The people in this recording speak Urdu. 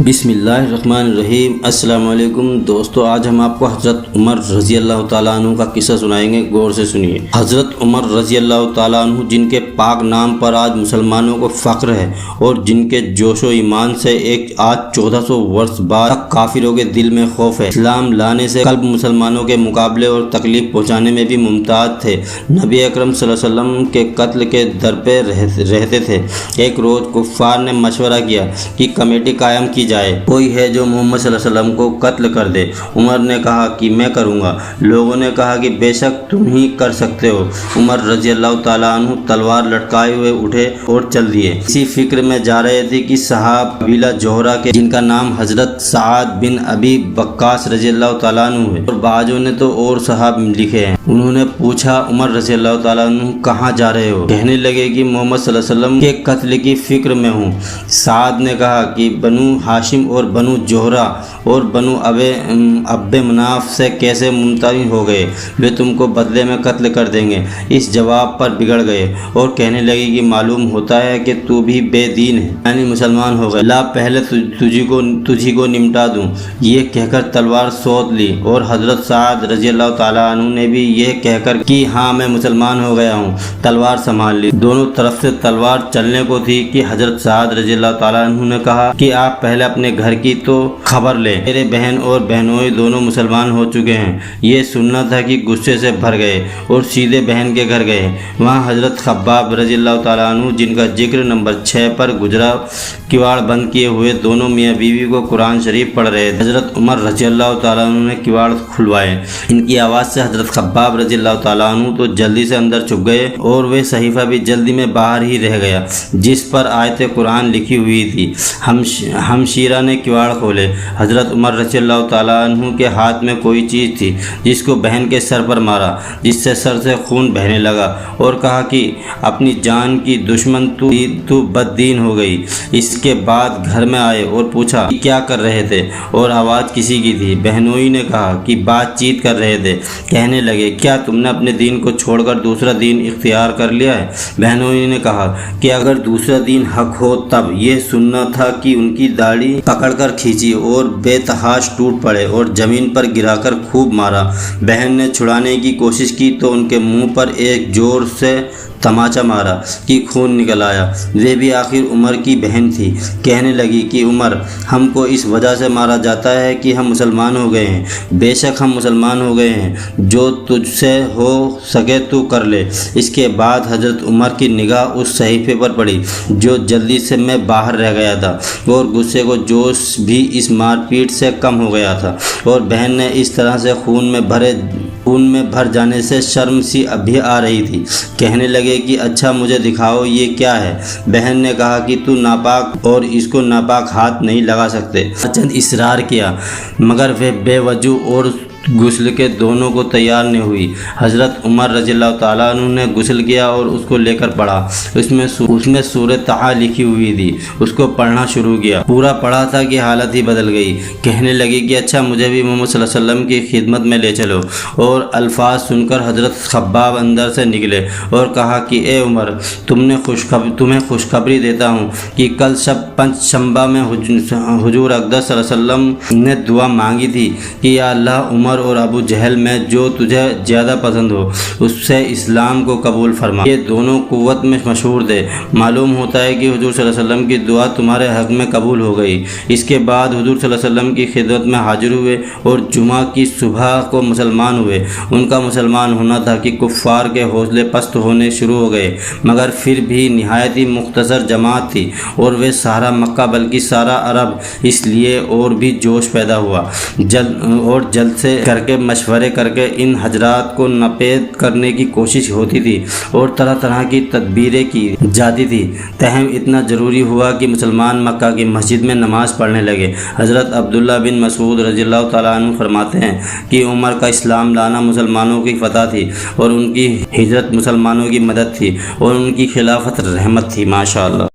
بسم اللہ الرحمن الرحیم۔ السلام علیکم دوستو، آج ہم آپ کو حضرت عمر رضی اللہ تعالیٰ عنہ کا قصہ سنائیں گے، غور سے سنیے۔ حضرت عمر رضی اللہ تعالیٰ عنہ، جن کے پاک نام پر آج مسلمانوں کو فخر ہے اور جن کے جوش و ایمان سے آج 1400 برس بعد کافروں کے دل میں خوف ہے، اسلام لانے سے قلب مسلمانوں کے مقابلے اور تکلیف پہنچانے میں بھی ممتاز تھے، نبی اکرم صلی اللہ علیہ وسلم کے قتل کے در پہ رہتے تھے۔ ایک روز کفار نے مشورہ کیا کہ کمیٹی قائم کی جائے، کوئی ہے جو محمد صلی اللہ علیہ وسلم کو قتل کر دے۔ عمر نے کہا کہ میں کروں گا۔ لوگوں نے کہا کہ بے شک تم ہی کر سکتے ہو۔ عمر رضی اللہ تعالیٰ عنہ تلوار لٹکائے ہوئے اٹھے اور چل دیے۔ اسی فکر میں جا رہے تھے کہ صحابہ قبیلہ جوہرہ کے، جن کا نام حضرت سعد بن ابی وقاص رضی اللہ تعالیٰ عنہ ہے، اور بعضوں نے تو اور صحابہ لکھے ہیں، انہوں نے پوچھا عمر رضی اللہ تعالیٰ عنہ کہاں جا رہے ہو؟ کہنے لگے کہ محمد صلی اللہ علیہ وسلم کے قتل کی فکر میں ہوں۔ سعد نے کہا کہ بنو ہاشم اور بنو جوہرہ اور بنو عبد مناف سے کیسے ممتنع ہو گئے؟ وہ تم کو بدلے میں قتل کر دیں گے۔ اس جواب پر بگڑ گئے اور کہنے لگے کہ معلوم ہوتا ہے کہ تو بھی بے دین ہے، یعنی مسلمان ہو گئے، لا پہلے تجھی کو نمٹا دوں۔ یہ کہہ کر تلوار سوت لی، اور حضرت سعد رضی اللہ تعالیٰ عنہ نے بھی یہ کہہ کر کہ ہاں میں مسلمان ہو گیا ہوں، تلوار سنبھال لی۔ دونوں طرف سے تلوار چلنے کو تھی کہ حضرت سعد رضی اللہ تعالیٰ عنہ نے کہا کہ آپ پہلے اپنے گھر کی تو خبر لیں، میرے بہن اور بہنوئی دونوں مسلمان ہو چکے ہیں۔ یہ سننا تھا کہ غصے سے بھر گئے اور سیدھے بہن کے گھر گئے۔ وہاں حضرت خباب رضی اللہ تعالیٰ عنہ، جن کا ذکر نمبر 6 پر گزرا، کواڑ بند کیے ہوئے دونوں میاں بیوی کو قرآن شریف پڑھ رہے تھے۔ حضرت عمر رضی اللہ تعالیٰ عنہ نے کواڑ کھلوائے۔ ان کی آواز سے حضرت خباب رضی اللہ تعالیٰ عنہ تو جلدی سے اندر چھپ گئے، اور وہ صحیفہ بھی جلدی میں باہر ہی رہ گیا جس پر آیت قرآن لکھی ہوئی تھی۔ ہمشیرہ نے کواڑ کھولے۔ حضرت عمر رضی اللہ تعالیٰ عنہ کے ہاتھ میں کوئی چیز تھی جس کو بہن کے سر پر مارا، جس سے سر سے خون بہنے لگا، اور کہا کہ اپنی جان کی دشمن تو بد دین ہو گئی۔ اس کے بعد گھر میں آئے اور پوچھا کہ کیا کر رہے تھے اور آواز کسی کی تھی؟ بہنوئی نے کہا کہ بات چیت کر رہے تھے۔ کہنے لگے کیا تم نے اپنے دین کو چھوڑ کر دوسرا دین اختیار کر لیا ہے؟ بہنوئی نے کہا کہ اگر دوسرا دین حق ہو تب یہ سننا تھا کہ ان کی داڑھی پکڑ کر کھینچی اور بے تحاش ٹوٹ پڑے اور زمین پر گرا کر خوب مارا۔ بہن نے چھڑانے کی کوشش کی تو ان کے منہ پر ایک زور سے تماچا مارا کہ خون نکل آیا۔ وہ بھی آخر عمر کی بہن تھی۔ کہنے لگی کہ عمر، ہم کو اس وجہ سے مارا جاتا ہے کہ ہم مسلمان ہو گئے ہیں۔ بے شک ہم مسلمان ہو گئے ہیں، جو تجھ سے ہو سکے تو کر لے۔ اس کے بعد حضرت عمر کی نگاہ اس صحیفے پر پڑی جو جلدی سے میں باہر رہ گیا تھا، اور غصے کو جوش بھی اس مار پیٹ سے کم ہو گیا تھا، اور بہن نے اس طرح سے خون میں بھر جانے سے شرم سی ابھی آ رہی تھی۔ کہنے لگے کہ اچھا مجھے دکھاؤ یہ کیا ہے؟ بہن نے کہا کہ تو ناپاک اور اس کو ناپاک ہاتھ نہیں لگا سکتے۔ چند اصرار کیا، مگر وہ بے وجہ اور غسل کے دونوں کو تیار نہیں ہوئی۔ حضرت عمر رضی اللہ تعالیٰ عنہ نے غسل کیا اور اس کو لے کر پڑھا۔ اس میں سورہ طٰہٰ لکھی ہوئی تھی، اس کو پڑھنا شروع کیا۔ پورا پڑھا تھا کہ حالت ہی بدل گئی۔ کہنے لگی کہ اچھا مجھے بھی محمد صلی اللہ علیہ وسلم کی خدمت میں لے چلو، اور الفاظ سن کر حضرت خباب اندر سے نکلے اور کہا کہ اے عمر، تمہیں خوشخبری دیتا ہوں کہ کل پنج شنبہ میں حضور اقدس صلی اللہ علیہ وسلم نے دعا مانگی تھی کہ یا اللہ، عمر اور ابو جہل میں جو تجھے زیادہ پسند ہو اس سے اسلام کو قبول فرما۔ یہ دونوں قوت میں مشہور تھے۔ معلوم ہوتا ہے کہ حضور صلی اللہ علیہ وسلم کی دعا تمہارے حق میں قبول ہو گئی۔ اس کے بعد حضور صلی اللہ علیہ وسلم کی خدمت میں حاضر ہوئے اور جمعہ کی صبح کو مسلمان ہوئے۔ ان کا مسلمان ہونا تھا کہ کفار کے حوصلے پست ہونے شروع ہو گئے، مگر پھر بھی نہایت ہی مختصر جماعت تھی، اور وہ سارا مکہ بلکہ سارا عرب، اس لیے اور بھی جوش پیدا ہوا۔ جلد سے کر کے مشورے کر کے ان حضرات کو ناپید کرنے کی کوشش ہوتی تھی اور طرح طرح کی تدبیریں کی جاتی تھی۔ تاہم اتنا ضروری ہوا کہ مسلمان مکہ کی مسجد میں نماز پڑھنے لگے۔ حضرت عبداللہ بن مسعود رضی اللہ تعالیٰ عنہ فرماتے ہیں کہ عمر کا اسلام لانا مسلمانوں کی فتح تھی، اور ان کی ہجرت مسلمانوں کی مدد تھی، اور ان کی خلافت رحمت تھی۔ ماشاءاللہ۔